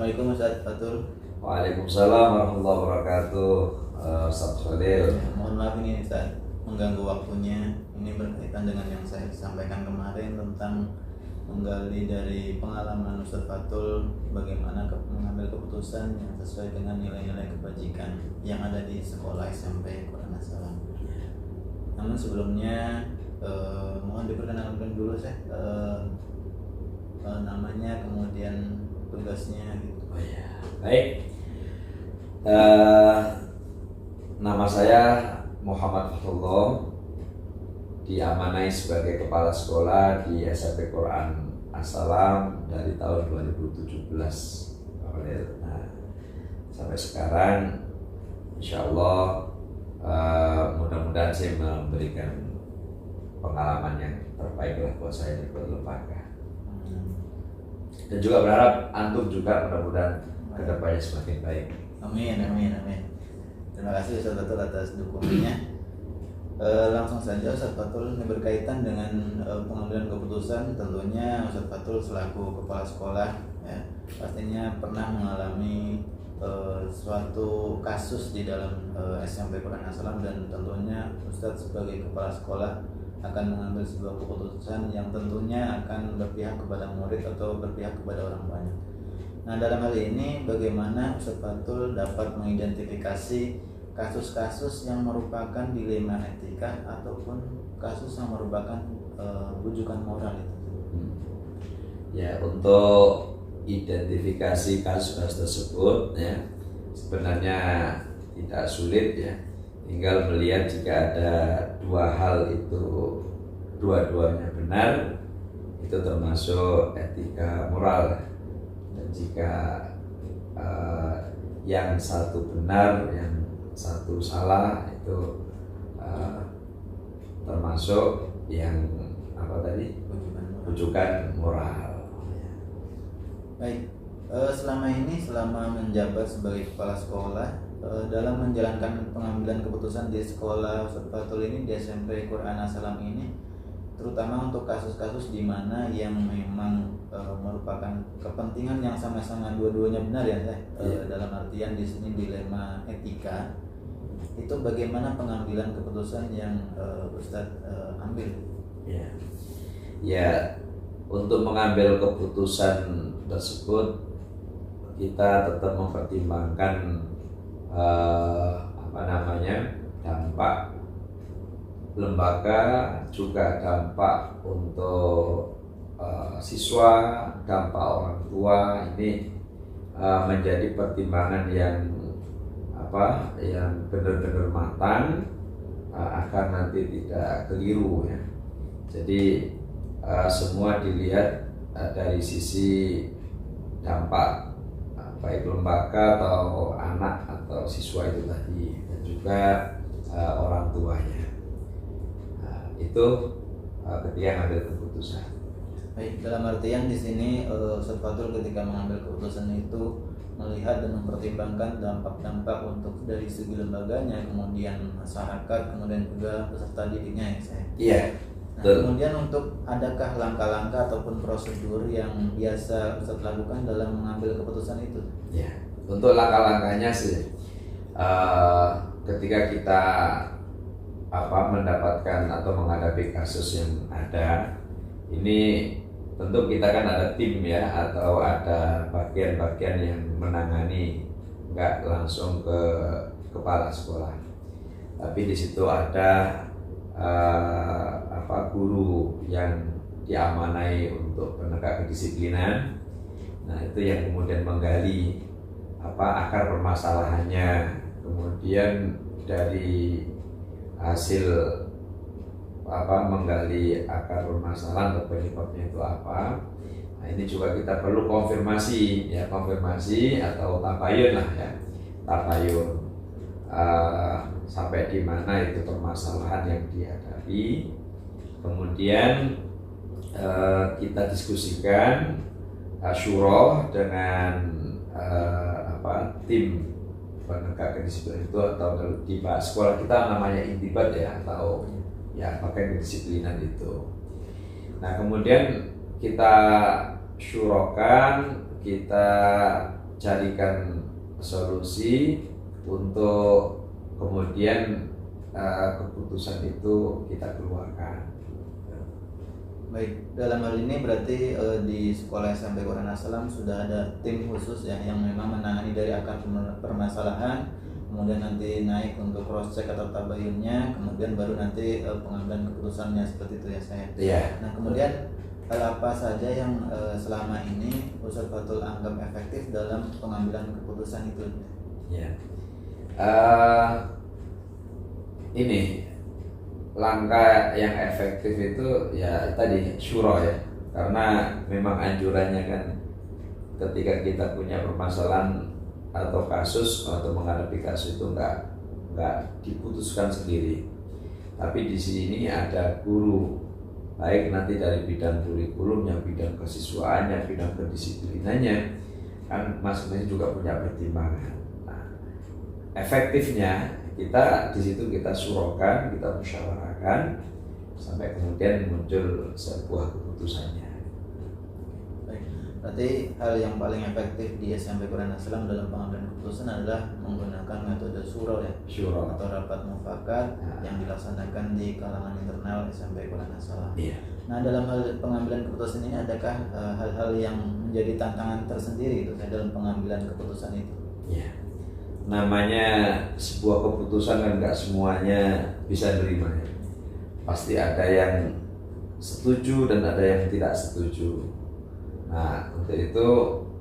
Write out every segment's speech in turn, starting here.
Assalamualaikum Ustaz Fatul. Waalaikumsalam warahmatullahi wabarakatuh. Ustaz Fadil. Mohon maaf ini Ustaz mengganggu waktunya. Ini berkaitan dengan yang saya sampaikan kemarin tentang menggali dari pengalaman Ustaz Fatul bagaimana mengambil keputusan yang sesuai dengan nilai-nilai kebajikan yang ada di sekolah SMP Quran As-Salam. Namun sebelumnya mohon diperkenalkan dulu saya namanya kemudian tugasnya gitu. Oh ya, baik. Nama saya Muhammad Fathullah, diamanai sebagai kepala sekolah di SMP Quran As-Salam dari tahun 2017. Nah, sampai sekarang, insya Allah mudah-mudahan saya memberikan pengalaman yang terbaik lah buat saya di lembaga. Dan juga berharap antum juga mudah-mudahan kedepannya semakin baik. Amin. Terima kasih Ustaz Fatul atas dukungannya. Langsung saja Ustaz Fatul, ini berkaitan dengan pengambilan keputusan. Tentunya Ustaz Fatul selaku kepala sekolah ya, pastinya pernah mengalami suatu kasus di dalam SMP Quran As-Salam, dan tentunya Ustaz sebagai kepala sekolah akan mengambil sebuah keputusan yang tentunya akan berpihak kepada murid atau berpihak kepada orang banyak. Nah, dalam hal ini bagaimana Ustaz Fatul dapat mengidentifikasi kasus-kasus yang merupakan dilema etika ataupun kasus yang merupakan rujukan moral itu? Ya, untuk identifikasi kasus-kasus tersebut ya sebenarnya tidak sulit ya. Tinggal melihat jika ada dua hal itu dua-duanya benar, itu termasuk etika moral. Dan jika yang satu benar, yang satu salah, itu termasuk yang apa tadi? Rujukan moral. Baik, selama menjabat sebagai kepala sekolah, dalam menjalankan pengambilan keputusan di sekolah Ustaz Fatul ini di SMP Quran As-Salam ini, terutama untuk kasus-kasus di mana yang memang merupakan kepentingan yang sama-sama dua-duanya benar ya, dalam artian di sini dilema etika, itu bagaimana pengambilan keputusan yang Ustaz ambil? Ya, untuk mengambil keputusan tersebut kita tetap mempertimbangkan dampak lembaga, juga dampak untuk siswa, dampak orang tua. Ini menjadi pertimbangan yang benar-benar matang agar nanti tidak keliru ya. Jadi semua dilihat dari sisi dampak baik lembaga atau anak atau siswa itu tadi, dan juga orang tuanya. Itu ketika mengambil keputusan. Baik, dalam artian di sini Ustaz Fatul ketika mengambil keputusan itu melihat dan mempertimbangkan dampak-dampak untuk dari segi lembaganya, kemudian masyarakat, kemudian juga peserta didiknya ya saya. Iya. Nah, kemudian untuk adakah langkah-langkah ataupun prosedur yang biasa Ustaz lakukan dalam mengambil keputusan itu? Ya, untuk langkah-langkahnya sih ketika kita mendapatkan atau menghadapi kasus yang ada, ini tentu kita kan ada tim ya, atau ada bagian-bagian yang menangani, nggak langsung ke kepala sekolah, tapi di situ ada guru yang diamanai untuk penegak kedisiplinan. Nah, itu yang kemudian menggali akar permasalahannya, kemudian dari hasil menggali akar permasalahan atau penyebabnya itu apa. Nah, ini juga kita perlu konfirmasi atau tabayun lah ya, sampai di mana itu permasalahan yang dihadapi. Kemudian kita diskusikan syuro dengan tim penegak kedisiplinan itu, atau di sekolah kita namanya intibat ya, atau ya pakai kedisiplinan itu. Nah, kemudian kita syurokan, kita carikan solusi untuk kemudian keputusan itu kita keluarkan. Baik, dalam hal ini berarti di sekolah SMP Quran Assalam sudah ada tim khusus ya yang memang menangani dari akar permasalahan, kemudian nanti naik untuk cross check atau tabayunnya, kemudian baru nanti pengambilan keputusannya, seperti itu ya saya. Iya. Nah kemudian hal apa saja yang selama ini Ustadz Fatul anggap efektif dalam pengambilan keputusan itu? Ya. Ini langkah yang efektif itu ya tadi syuro ya, karena memang anjurannya kan ketika kita punya permasalahan atau kasus atau menghadapi kasus itu nggak diputuskan sendiri, tapi di sini ada guru, baik nanti dari bidang kurikulumnya, bidang kesiswaannya, bidang kedisiplinannya, kan masing-masing juga punya pertimbangan. Nah, efektifnya kita di situ kita surokan, kita musyawarahkan sampai kemudian muncul sebuah keputusannya. Baik, berarti hal yang paling efektif di SMP Quran Assalam dalam pengambilan keputusan adalah menggunakan metode syuro ya, Syuro atau rapat mufakat yang dilaksanakan di kalangan internal SMP Quran Assalam. Iya. Nah dalam hal pengambilan keputusan ini adakah hal-hal yang menjadi tantangan tersendiri itu dalam pengambilan keputusan itu? Iya. Namanya sebuah keputusan kan nggak semuanya bisa nerima ya. Pasti ada yang setuju dan ada yang tidak setuju. Nah untuk itu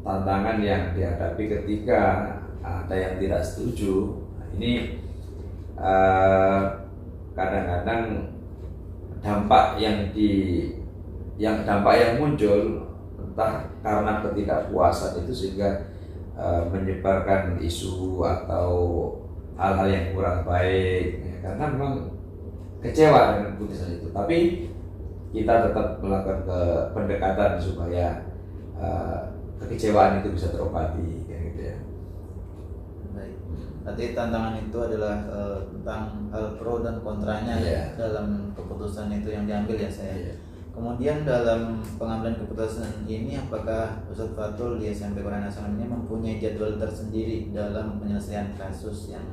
tantangan yang dihadapi ketika ada yang tidak setuju. Nah, ini kadang-kadang dampak yang muncul entah karena ketidakpuasan itu sehingga menyebarkan isu atau hal-hal yang kurang baik ya, karena memang kecewa dengan putusan itu, tapi kita tetap melakukan pendekatan supaya kekecewaan itu bisa terobati kayak gitu ya. Baik, berarti tantangan itu adalah tentang hal pro dan kontranya ya dalam keputusan itu yang diambil ya saya. Kemudian dalam pengambilan keputusan ini apakah Ustadz Fatul di SMP Quran Assalam ini mempunyai jadwal tersendiri dalam penyelesaian kasus yang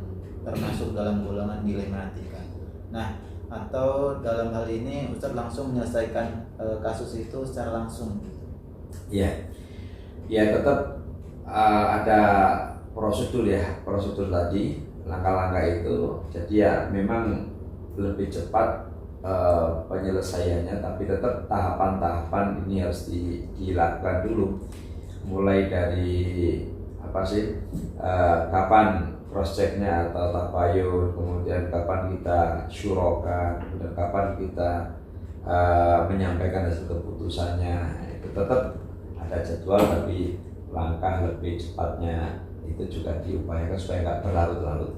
termasuk dalam golongan dilematika? Nah, atau dalam hal ini Ustadz langsung menyelesaikan kasus itu secara langsung? Iya, ya tetap ada prosedur tadi, langkah-langkah itu. Jadi ya memang lebih cepat penyelesaiannya, tapi tetap tahapan-tahapan ini harus dilakukan dulu, mulai dari kapan cross checknya atau tabayun, kemudian kapan kita syurokan, kemudian kapan kita menyampaikan hasil keputusannya. Itu tetap ada jadwal, tapi langkah lebih cepatnya itu juga diupayakan supaya nggak berlarut-larut.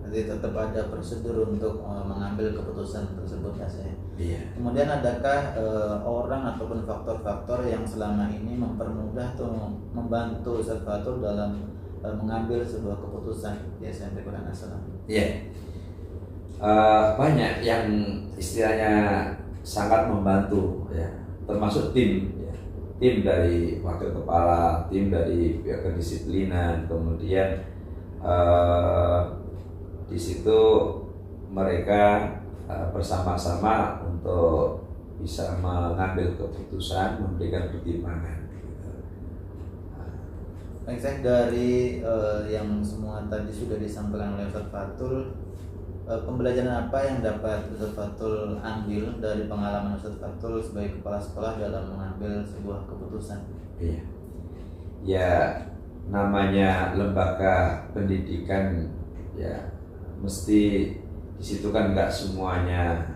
Jadi tetap ada prosedur untuk mengambil keputusan tersebut ya saya. Iya. Kemudian adakah orang ataupun faktor-faktor yang selama ini mempermudah atau membantu Ustadz Fatul dalam mengambil sebuah keputusan di SMP Quran Assalam? Iya. Banyak yang istilahnya sangat membantu ya, termasuk tim ya. Tim dari wakil kepala, tim dari pihak kedisiplinan, kemudian di situ mereka bersama-sama untuk bisa mengambil keputusan, memberikan pertimbangan. Baik, saya dari yang semua tadi sudah disampaikan oleh Ustadz Fatul, pembelajaran apa yang dapat Ustadz Fatul ambil dari pengalaman Ustadz Fatul sebagai kepala sekolah dalam mengambil sebuah keputusan? Iya, ya namanya lembaga pendidikan ya mesti di situ kan nggak semuanya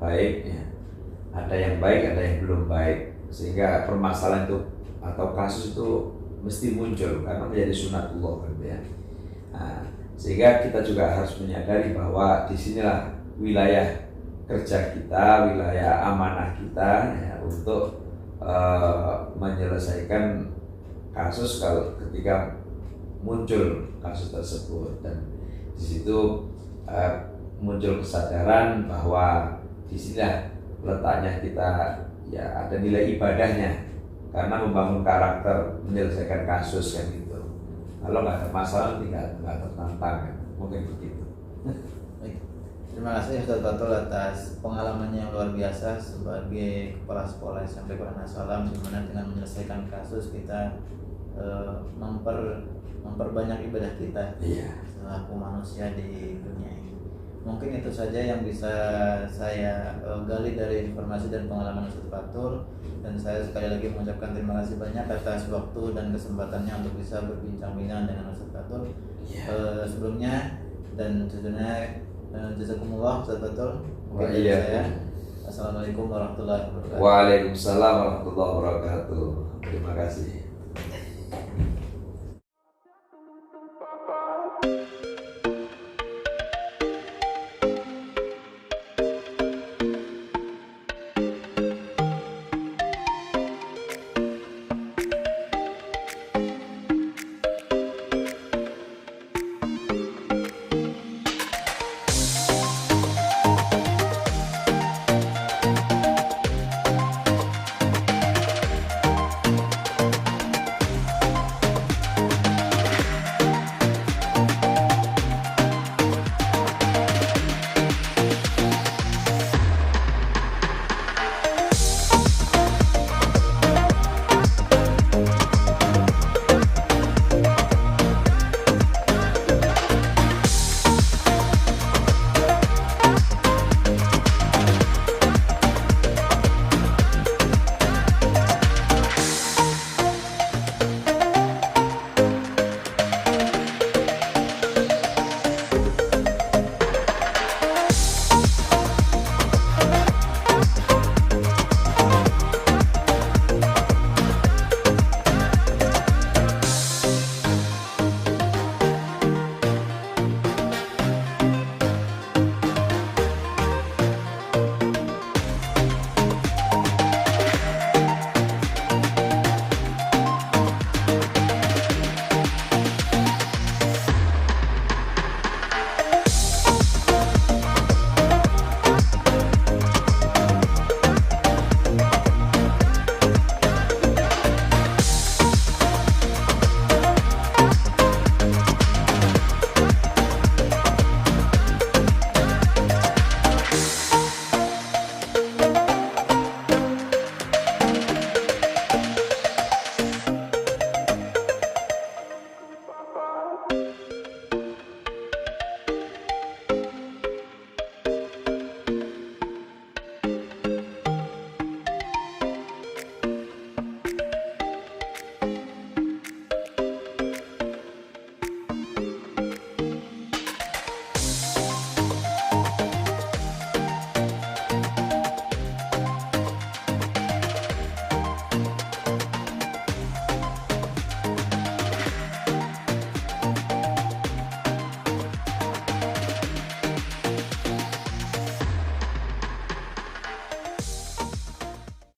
baik ya, ada yang baik, ada yang belum baik, sehingga permasalahan itu atau kasus itu mesti muncul karena menjadi sunatullah gitu ya. Nah, sehingga kita juga harus menyadari bahwa disinilah wilayah kerja kita, wilayah amanah kita ya, untuk menyelesaikan kasus kalau ketika muncul kasus tersebut, dan di situ muncul kesadaran bahwa disinilah letaknya kita ya, ada nilai ibadahnya karena membangun karakter menyelesaikan kasus kan gitu. Kalau nggak ada masalah nggak tertantang ya. Mungkin begitu. Baik. Terima kasih Ustaz Fatul atas pengalamannya yang luar biasa sebagai kepala sekolah SMP Quran As-Salam, di mana dengan menyelesaikan kasus kita memperbanyak ibadah kita selaku manusia di dunia ini. Mungkin itu saja yang bisa saya gali dari informasi dan pengalaman Ustaz Fatul, dan saya sekali lagi mengucapkan terima kasih banyak atas waktu dan kesempatannya untuk bisa berbincang-bincang dengan Ustaz Fatul sebelumnya, dan tentunya jazakumullah Ustaz Fatul. Assalamualaikum warahmatullahi wabarakatuh. Waalaikumsalam warahmatullahi wabarakatuh. Terima kasih.